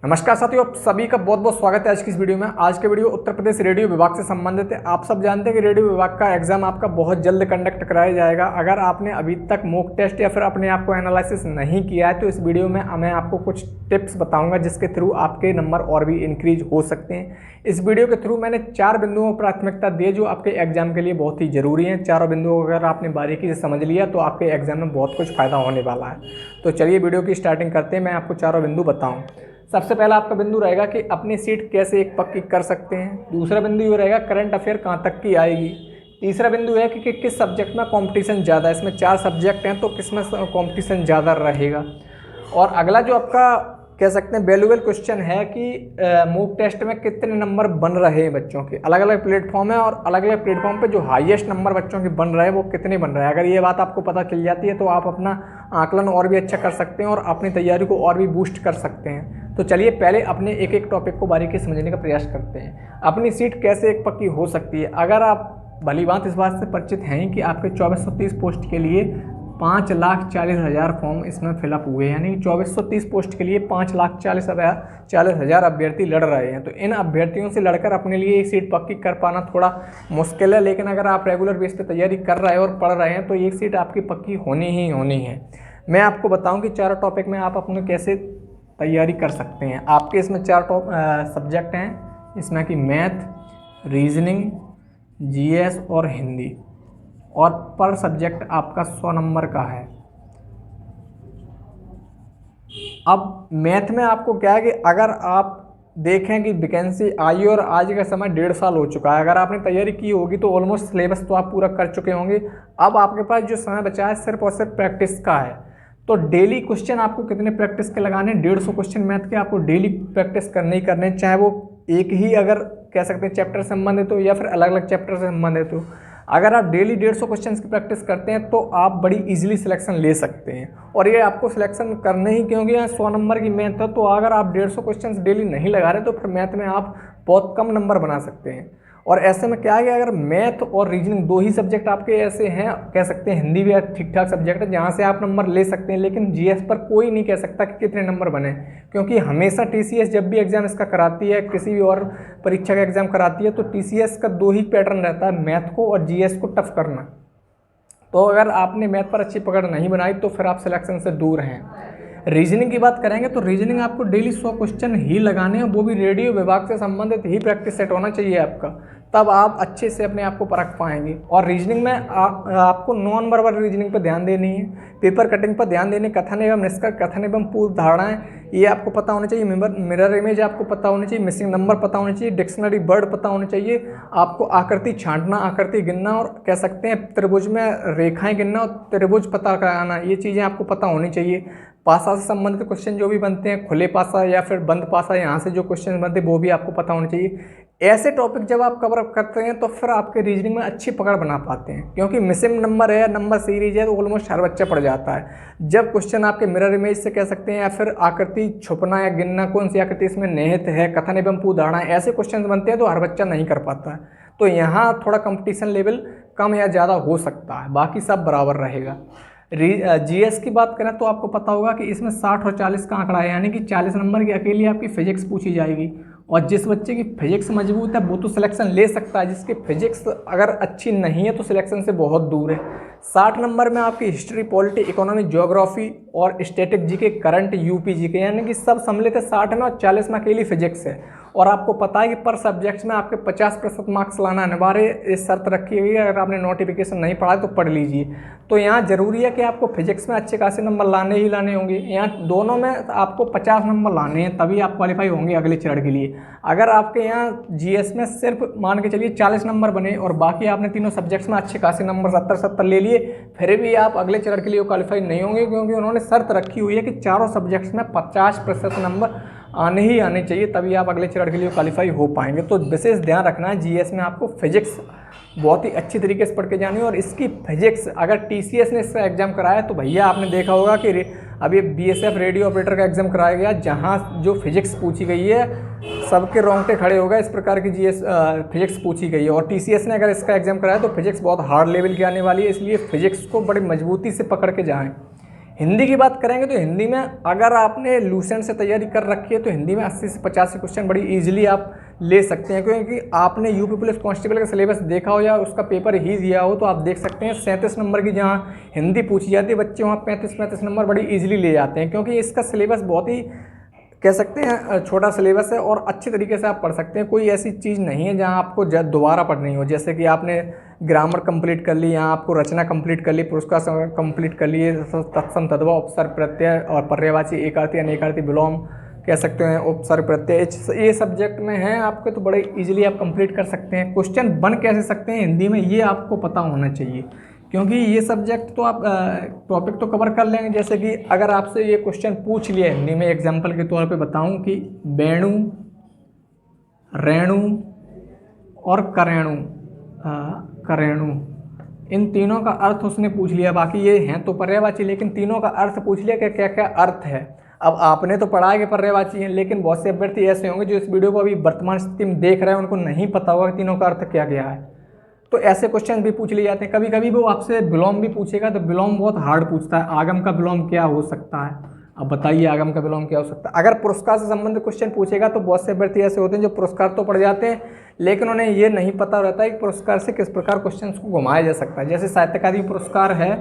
नमस्कार साथियों, आप सभी का बहुत बहुत स्वागत है आज की इस वीडियो में। आज के वीडियो उत्तर प्रदेश रेडियो विभाग से संबंधित है। आप सब जानते हैं कि रेडियो विभाग का एग्जाम आपका बहुत जल्द कंडक्ट कराया जाएगा। अगर आपने अभी तक मॉक टेस्ट या फिर अपने आप को एनालिसिस नहीं किया है तो इस वीडियो में मैं आपको कुछ टिप्स बताऊंगा जिसके थ्रू आपके नंबर और भी इंक्रीज हो सकते हैं। इस वीडियो के थ्रू मैंने 4 बिंदुओं को प्राथमिकता दी जो आपके एग्जाम के लिए बहुत ही जरूरी हैं। चारों बिंदुओं को अगर आपने बारीकी से समझ लिया तो आपके एग्जाम में बहुत कुछ फायदा होने वाला है। तो चलिए वीडियो की स्टार्टिंग करते हैं। मैं आपको चारों बिंदु बताऊँ। सबसे पहला आपका बिंदु रहेगा कि अपनी सीट कैसे एक पक्की कर सकते हैं। दूसरा बिंदु ये रहेगा करंट अफेयर कहाँ तक की आएगी। तीसरा बिंदु है कि किस सब्जेक्ट में कंपटीशन ज़्यादा है। इसमें 4 सब्जेक्ट हैं तो किस में कंपटीशन ज़्यादा रहेगा। और अगला जो आपका कह सकते हैं वैल्यूएबल क्वेश्चन है कि मॉक टेस्ट में कितने नंबर बन रहे हैं बच्चों के। अलग अलग प्लेटफॉर्म है और अलग अलग प्लेटफॉर्म पे जो हाईएस्ट नंबर बच्चों के बन रहे हैं वो कितने बन रहे हैं। अगर ये बात आपको पता चल जाती है तो आप अपना आकलन और भी अच्छा कर सकते हैं और अपनी तैयारी को और भी बूस्ट कर सकते हैं। तो चलिए पहले अपने एक एक टॉपिक को बारीकी समझने का प्रयास करते हैं। अपनी सीट कैसे एक पक्की हो सकती है। अगर आप भली बात इस बात से परिचित हैं कि आपके 2430 पोस्ट के लिए 5,40,000 फॉर्म इसमें फिलअप हुए, यानी 2430 पोस्ट के लिए 5,40,000 अभ्यर्थी लड़ रहे हैं। तो इन अभ्यर्थियों से लड़कर अपने लिए एक सीट पक्की कर पाना थोड़ा मुश्किल है, लेकिन अगर आप रेगुलर बेस पे तैयारी कर रहे हैं और पढ़ रहे हैं तो एक सीट आपकी पक्की होनी ही होनी है। मैं आपको बताऊं कि 4 टॉपिक में आप अपने कैसे तैयारी कर सकते हैं। आपके इसमें 4 सब्जेक्ट हैं, इसमें कि मैथ, रीजनिंग, जीएस और हिंदी, और पर सब्जेक्ट आपका 100 नंबर का है। अब मैथ में आपको क्या है कि अगर आप देखें कि वैकेंसी आई और आज का समय 1.5 साल हो चुका है। अगर आपने तैयारी की होगी तो ऑलमोस्ट सिलेबस तो आप पूरा कर चुके होंगे। अब आपके पास जो समय बचा है सिर्फ और सिर्फ प्रैक्टिस का है। तो डेली क्वेश्चन आपको कितने प्रैक्टिस के लगाने, 150 क्वेश्चन मैथ के आपको डेली प्रैक्टिस करने ही करने, चाहे वो एक ही अगर कह सकते हैं चैप्टर से संबंधित हो या फिर अलग अलग चैप्टर से संबंधित हो। अगर आप डेली 150 क्वेश्चंस की प्रैक्टिस करते हैं तो आप बड़ी इजीली सिलेक्शन ले सकते हैं। और ये आपको सिलेक्शन करने ही क्योंकि यहाँ 100 नंबर की मैथ है, तो अगर आप 150 क्वेश्चंस डेली नहीं लगा रहे तो फिर मैथ में आप बहुत कम नंबर बना सकते हैं। और ऐसे में क्या है कि अगर मैथ और रीजनिंग 2 ही सब्जेक्ट आपके ऐसे हैं, कह सकते हैं हिंदी भी ठीक ठाक सब्जेक्ट है जहाँ से आप नंबर ले सकते हैं, लेकिन जीएस पर कोई नहीं कह सकता कि कितने नंबर बने, क्योंकि हमेशा टीसीएस जब भी एग्जाम इसका कराती है, किसी भी और परीक्षा का एग्जाम कराती है, तो टीसीएस का 2 ही पैटर्न रहता है, मैथ को और जीएस को टफ करना। तो अगर आपने मैथ पर अच्छी पकड़ नहीं बनाई तो फिर आप सिलेक्शन से दूर हैं। रीजनिंग की बात करेंगे तो रीजनिंग आपको डेली 100 क्वेश्चन ही लगाने हैं, वो भी रेडियो विभाग से संबंधित ही प्रैक्टिस सेट होना चाहिए आपका, तब आप अच्छे से अपने आप को परख पाएंगे। और रीजनिंग में आपको नॉन वर्बल रीजनिंग पर ध्यान देनी है, पेपर कटिंग पर ध्यान देने, कथन एवं निष्कर्ष, कथन एवं पूर्व धारणाएं ये आपको पता होना चाहिए, मिरर इमेज आपको पता होनी चाहिए, मिसिंग नंबर पता होना चाहिए, डिक्शनरी वर्ड पता होने चाहिए, आपको आकृति छांटना, आकृति गिनना और कह सकते हैं त्रिभुज में रेखाएं गिनना और त्रिभुज पता लगाना, ये चीज़ें आपको पता होनी चाहिए। पासा से संबंधित क्वेश्चन जो भी बनते हैं, खुले पासा या फिर बंद पासा, यहाँ से जो क्वेश्चन बनते हैं वो भी आपको पता होने चाहिए। ऐसे टॉपिक जब आप कवर अप करते हैं तो फिर आपके रीजनिंग में अच्छी पकड़ बना पाते हैं, क्योंकि मिसिंग नंबर है, नंबर सीरीज है, तो ऑलमोस्ट हर बच्चा पड़ जाता है। जब क्वेश्चन आपके मिरर इमेज से कह सकते हैं या फिर आकृति छुपना या गिनना, कौन सी आकृति इसमें निहित है, कथन एवं पूर्व धारणा, ऐसे क्वेश्चन बनते हैं तो हर बच्चा नहीं कर पाता है। तो यहाँ थोड़ा कंपटीशन लेवल कम या ज़्यादा हो सकता है, बाकी सब बराबर रहेगा। जीएस की बात करें तो आपको पता होगा कि इसमें 60 और 40 का आंकड़ा है, यानी कि 40 नंबर की अकेली आपकी फिजिक्स पूछी जाएगी। और जिस बच्चे की फिजिक्स मजबूत है वो तो सिलेक्शन ले सकता है, जिसकी फिजिक्स अगर अच्छी नहीं है तो सिलेक्शन से बहुत दूर है। 60 नंबर में आपकी हिस्ट्री, पॉलिटी, इकोनॉमी, ज्योग्राफी और static GK, current, UP GK, यानी कि सब सम्मिलित है 60 में, और 40 में अकेली फिजिक्स है। और आपको पता है कि पर सब्जेक्ट्स में आपके 50% मार्क्स लाना अनिवार्य इस शर्त रखी हुई है। अगर आपने नोटिफिकेशन नहीं पढ़ा तो पढ़ लीजिए। तो यहाँ जरूरी है कि आपको फिजिक्स में अच्छे खासे नंबर लाने ही लाने होंगे। यहाँ दोनों में आपको 50 नंबर लाने हैं, तभी आप क्वालिफाई होंगे अगले चरण के लिए। अगर आपके यहाँ जीएस में सिर्फ मान के चलिए 40 नंबर बने और बाकी आपने तीनों सब्जेक्ट्स में अच्छे खासे नंबर 70-70 ले लिए, फिर भी आप अगले चरण के लिए क्वालिफाई नहीं होंगे, क्योंकि उन्होंने शर्त रखी हुई है कि चारों सब्जेक्ट्स में 50% नंबर आने ही आने चाहिए, तभी आप अगले चरण के लिए क्वालिफाई हो पाएंगे। तो विशेष ध्यान रखना है, जीएस में आपको फिजिक्स बहुत ही अच्छी तरीके से पढ़ के जानी है। और इसकी फिजिक्स अगर टीसीएस ने इसका एग्जाम कराया तो भैया आपने देखा होगा कि अभी बीएसएफ रेडियो ऑपरेटर का एग्जाम कराया गया, जहाँ जो फिजिक्स पूछी गई है सबके रोंगटे खड़े हो गए, इस प्रकार की जीएस फिजिक्स पूछी गई है। और टीसीएस ने अगर इसका एग्जाम कराया तो फिजिक्स बहुत हार्ड लेवल की आने वाली है, इसलिए फिजिक्स को बड़ी मजबूती से पकड़ के जाएँ। हिंदी की बात करेंगे तो हिंदी में अगर आपने लूसेंट से तैयारी कर रखी है तो हिंदी में 80 से 85 क्वेश्चन बड़ी इजीली आप ले सकते हैं, क्योंकि आपने यूपी पुलिस कांस्टेबल का सिलेबस देखा हो या उसका पेपर ही दिया हो तो आप देख सकते हैं 37 नंबर की जहाँ हिंदी पूछी जाती है बच्चे वहाँ 35 नंबर बड़ी ईजिली ले जाते हैं, क्योंकि इसका सिलेबस बहुत ही कह सकते हैं छोटा सिलेबस है और अच्छे तरीके से आप पढ़ सकते हैं। कोई ऐसी चीज़ नहीं है जहां आपको दोबारा पढ़नी हो, जैसे कि आपने ग्रामर कंप्लीट कर ली, यहाँ आपको रचना कंप्लीट कर ली, पुरस्कार कंप्लीट कर लिए, तत्सम तद्भव उपसर्ग प्रत्यय और पर्यायवाची एकार्थी अनेकार्थी विलोम कह सकते हैं उपसर्ग प्रत्यय, ये सब्जेक्ट में है आपके तो बड़े इजीली आप कंप्लीट कर सकते हैं। क्वेश्चन बन कैसे सकते हैं हिंदी में ये आपको पता होना चाहिए, क्योंकि ये सब्जेक्ट तो आप टॉपिक तो कवर कर लेंगे। जैसे कि अगर आपसे ये क्वेश्चन पूछ लिया हिंदी में, एग्जांपल के तौर पे बताऊं कि वेणु, रेणु और करेणु इन तीनों का अर्थ उसने पूछ लिया, बाकी ये हैं तो पर्यायवाची, लेकिन तीनों का अर्थ पूछ लिया कि क्या क्या अर्थ है। अब आपने तो पढ़ा है कि पर्यायवाची हैं, लेकिन बहुत से अभ्यर्थी ऐसे होंगे जो इस वीडियो को अभी वर्तमान स्थिति में देख रहे हैं, उनको नहीं पता होगा कि तीनों का अर्थ क्या क्या है, तो ऐसे क्वेश्चन भी पूछ लिए जाते हैं। कभी कभी वो आपसे विलोम भी पूछेगा तो विलोम बहुत हार्ड पूछता है, आगम का विलोम क्या हो सकता है, अब बताइए आगम का विलोम क्या हो सकता है। अगर पुरस्कार से संबंधित क्वेश्चन पूछेगा तो बहुत से अभ्यर्थी ऐसे होते हैं जो पुरस्कार तो पढ़ जाते हैं लेकिन उन्हें ये नहीं पता रहता है कि पुरस्कार से किस प्रकार क्वेश्चन को घुमाया जा सकता है। जैसे साहित्य अकादमी पुरस्कार है,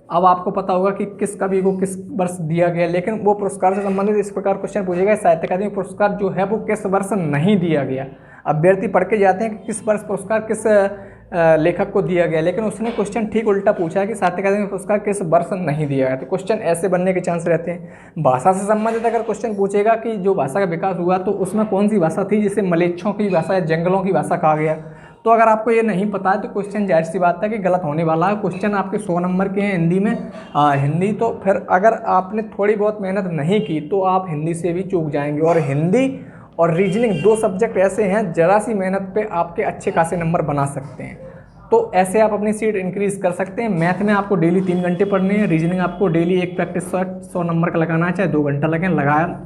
अब आपको पता होगा कि किस कवि को किस वर्ष दिया गया, लेकिन वो पुरस्कार से संबंधित इस प्रकार क्वेश्चन पूछेगा साहित्य अकादमी पुरस्कार जो है वो किस वर्ष नहीं दिया गया। अभ्यर्थी पढ़ के जाते हैं कि किस वर्ष पुरस्कार किस लेखक को दिया गया, लेकिन उसने क्वेश्चन ठीक उल्टा पूछा है कि साहित्य अकादमी पुरस्कार किस वर्ष नहीं दिया गया, तो क्वेश्चन ऐसे बनने के चांस रहते हैं। भाषा से संबंधित अगर क्वेश्चन पूछेगा कि जो भाषा का विकास हुआ तो उसमें कौन सी भाषा थी जिसे मलेच्छों की भाषा या जंगलों की भाषा कहा गया, तो अगर आपको ये नहीं पता है तो क्वेश्चन जाहिर सी बात है कि गलत होने वाला है। क्वेश्चन आपके 100 नंबर के हैं हिंदी में, हिंदी तो फिर अगर आपने थोड़ी बहुत मेहनत नहीं की तो आप हिंदी से भी चूक जाएंगे। और हिंदी और रीजनिंग 2 सब्जेक्ट ऐसे हैं जरा सी मेहनत पे आपके अच्छे खासे नंबर बना सकते हैं, तो ऐसे आप अपनी सीट इंक्रीज़ कर सकते हैं। मैथ में आपको डेली 3 घंटे पढ़ने हैं, रीजनिंग आपको डेली एक प्रैक्टिस 100 नंबर का लगाना है, चाहे 2 घंटा लगें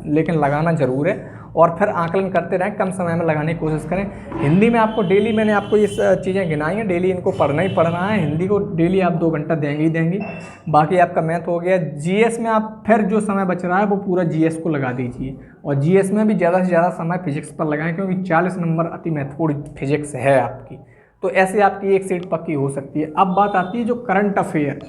लेकिन लगाना ज़रूर है, और फिर आकलन करते रहें, कम समय में लगाने की कोशिश करें। हिंदी में आपको डेली, मैंने आपको ये चीज़ें गिनाई हैं, डेली इनको पढ़ना ही पढ़ना है। हिंदी को डेली आप 2 घंटा देंगे ही देंगे। बाकी आपका मैथ हो गया। जीएस में आप फिर जो समय बच रहा है वो पूरा जीएस को लगा दीजिए, और जीएस में भी ज़्यादा से ज़्यादा समय फिजिक्स पर लगाएं, क्योंकि 40 नंबर अति महत्वपूर्ण फिजिक्स है आपकी, तो ऐसे आपकी एक सीट पक्की हो सकती है। अब बात आती है जो करंट अफेयर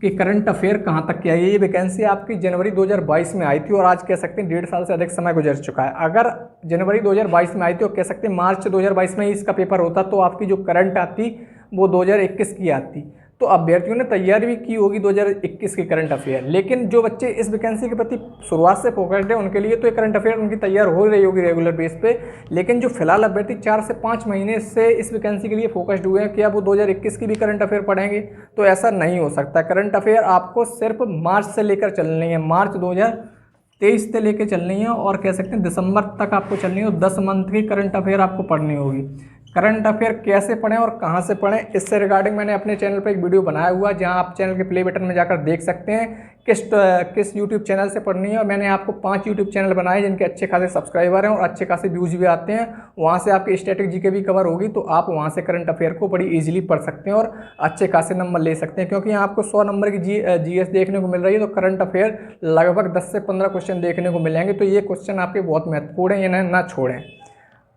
कि करंट अफेयर कहाँ तक की आई है। ये वैकेंसी आपकी जनवरी 2022 में आई थी और आज कह सकते हैं 1.5 साल से अधिक समय गुजर चुका है। अगर जनवरी 2022 में आई थी और कह सकते हैं मार्च 2022 में ही इसका पेपर होता तो आपकी जो करंट आती वो 2021 की आती, तो अभ्यर्थियों ने तैयारी भी की होगी 2021 की करंट अफेयर। लेकिन जो बच्चे इस वैकेंसी के प्रति शुरुआत से फोकस्ड है उनके लिए तो ये करंट अफेयर उनकी तैयार हो रही होगी रेगुलर बेस पे, लेकिन जो फिलहाल अभ्यर्थी 4 से 5 महीने से इस वैकेंसी के लिए फोकस्ड हुए हैं, क्या वो 2021 की भी करंट अफेयर पढ़ेंगे, तो ऐसा नहीं हो सकता। करंट अफेयर आपको सिर्फ मार्च से लेकर चलनी है, मार्च 2023 से लेकर चलनी है, और कह सकते हैं दिसंबर तक आपको चलनी है, और 10 मंथ की करंट अफेयर आपको पढ़नी होगी। करंट अफेयर कैसे पढ़ें और कहाँ से पढ़ें, इससे रिगार्डिंग मैंने अपने चैनल पर एक वीडियो बनाया हुआ है, जहाँ आप चैनल के प्ले बटन में जाकर देख सकते हैं किस यूट्यूब चैनल से पढ़नी है। और मैंने आपको 5 यूट्यूब चैनल बनाए जिनके अच्छे खासे सब्सक्राइबर हैं और अच्छे खासे व्यूज भी आते हैं, वहाँ से आपकी स्टैटिक जीके भी कवर होगी, तो आप वहाँ से करंट अफेयर को बड़ी ईजिली पढ़ सकते हैं और अच्छे खासे नंबर ले सकते हैं। क्योंकि यहाँ आपको 100 नंबर की जीएस देखने को मिल रही है, तो करंट अफेयर लगभग 10 से 15 क्वेश्चन देखने को मिलेंगे, तो ये क्वेश्चन आपके बहुत महत्वपूर्ण है, इन्हें ना छोड़ें।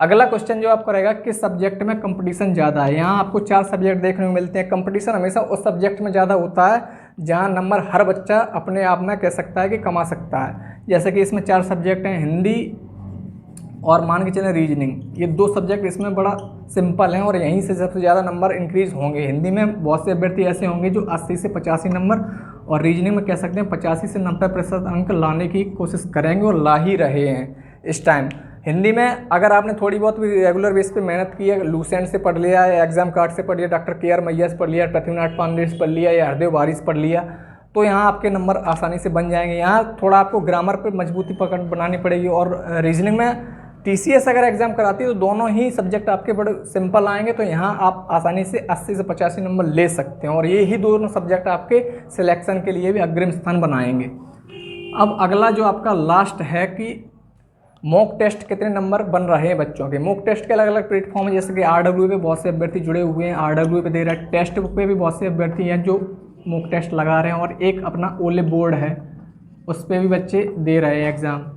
अगला क्वेश्चन जो आपका रहेगा, किस सब्जेक्ट में कंपटीशन ज़्यादा है। यहाँ आपको 4 सब्जेक्ट देखने को मिलते हैं। कंपटीशन हमेशा उस सब्जेक्ट में ज़्यादा होता है जहाँ नंबर हर बच्चा अपने आप में कह सकता है कि कमा सकता है। जैसे कि इसमें 4 सब्जेक्ट हैं, हिंदी और मान के चलें रीजनिंग, ये 2 सब्जेक्ट इसमें बड़ा सिंपल हैं और यहीं से सबसे ज़्यादा नंबर इंक्रीज़ होंगे। हिंदी में बहुत से अभ्यर्थी ऐसे होंगे जो 80 से 85 नंबर, और रीजनिंग में कह सकते हैं 85 से 90% अंक लाने की कोशिश करेंगे और ला ही रहे हैं इस टाइम। हिंदी में अगर आपने थोड़ी बहुत भी रेगुलर बेस पे मेहनत की है, लूसेंट से पढ़ लिया या एग्जाम कार्ड से पढ़ लिया, डॉक्टर के आर मैया से पढ़ लिया, पृथ्वीनाथ पांडे से पढ़ लिया या हरदेव बारी से पढ़ लिया, तो यहाँ आपके नंबर आसानी से बन जाएंगे। यहाँ थोड़ा आपको ग्रामर पे मजबूती पकड़ बनानी पड़ेगी, और रीजनिंग में टीसीएस अगर एग्जाम कराती है तो दोनों ही सब्जेक्ट आपके बड़े सिंपल आएंगे, तो यहाँ आप आसानी से 80 से 85 नंबर ले सकते हैं, और ये ही दोनों सब्जेक्ट आपके सिलेक्शन के लिए भी अग्रिम स्थान बनाएंगे। अब अगला जो आपका लास्ट है कि मॉक टेस्ट कितने नंबर बन रहे हैं बच्चों के। मॉक टेस्ट के अलग अलग प्लेटफॉर्म है, जैसे कि RW पे बहुत से अभ्यर्थी जुड़े हुए हैं, RW पे दे रहा है, टेस्ट बुक पे भी बहुत से अभ्यर्थी हैं जो मॉक टेस्ट लगा रहे हैं, और एक अपना ओले बोर्ड है उस पर भी बच्चे दे रहे हैं एग्ज़ाम।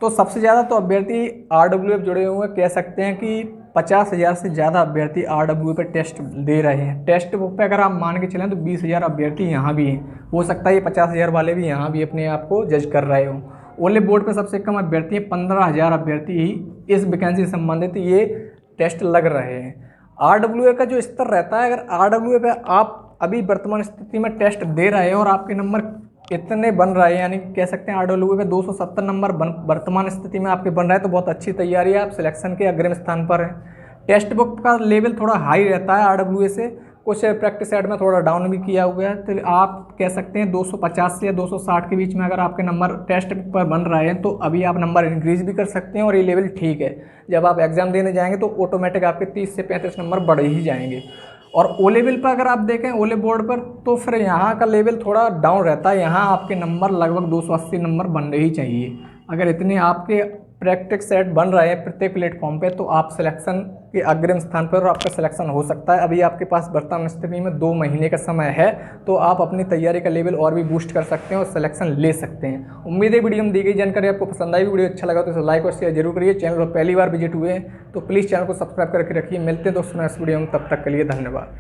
तो सबसे ज़्यादा तो अभ्यर्थी RWF जुड़े हुए हैं, कह सकते हैं कि 50,000 से ज़्यादा अभ्यर्थी RWF पे टेस्ट दे रहे हैं। टेस्ट बुक पे अगर आप मान के चलें तो 20,000 अभ्यर्थी यहाँ भी हैं। हो सकता है ये 50,000 वाले भी यहाँ भी अपने आप को जज कर रहे हों। ओनली बोर्ड पे सबसे कम अभ्यर्थी हैं, 15,000 अभ्यर्थी ही इस वैकेंसी से संबंधित ये टेस्ट लग रहे हैं। RWF का जो स्तर रहता है, अगर RWF पे आप अभी वर्तमान स्थिति में टेस्ट दे रहे हैं और आपके नंबर इतने बन रहे हैं, यानी कह सकते हैं RWF पे 270 नंबर वर्तमान स्थिति में आपके बन रहा है, तो बहुत अच्छी तैयारी है, आप सिलेक्शन के अग्रिम स्थान पर हैं। टेक्स्ट बुक का लेवल थोड़ा हाई रहता है RWF से, कुछ प्रैक्टिस सेट में थोड़ा डाउन भी किया हुआ है, तो आप कह सकते हैं 250 से या 260 के बीच में अगर आपके नंबर टेस्ट बुक पर बन रहे हैं तो अभी आप नंबर इंक्रीज भी कर सकते हैं और ये लेवल ठीक है। जब आप एग्ज़ाम देने जाएंगे तो ऑटोमेटिक आपके 30 से 35 नंबर बढ़ ही जाएंगे। और ओ लेवल पर अगर आप देखें, ओले बोर्ड पर, तो फिर यहाँ का लेवल थोड़ा डाउन रहता है। यहाँ आपके नंबर लगभग 280 नंबर बनने ही चाहिए। अगर इतने आपके प्रैक्टिस सेट बन रहे हैं प्रत्येक प्लेटफॉर्म पे तो आप सिलेक्शन के अग्रिम स्थान पर और आपका सिलेक्शन हो सकता है। अभी आपके पास वर्तमान स्थिति में 2 महीने का समय है, तो आप अपनी तैयारी का लेवल और भी बूस्ट कर सकते हैं और सिलेक्शन ले सकते हैं। उम्मीद है वीडियो में दी गई जानकारी आपको पसंद आई। वीडियो अच्छा लगा तो इसे लाइक और शेयर जरूर करिए। चैनल पर पहली बार विजिट हुए हैं तो प्लीज़ चैनल को सब्सक्राइब करके रखिए। मिलते हैं दोस्तों नेक्स्ट वीडियो में, तब तक के लिए धन्यवाद।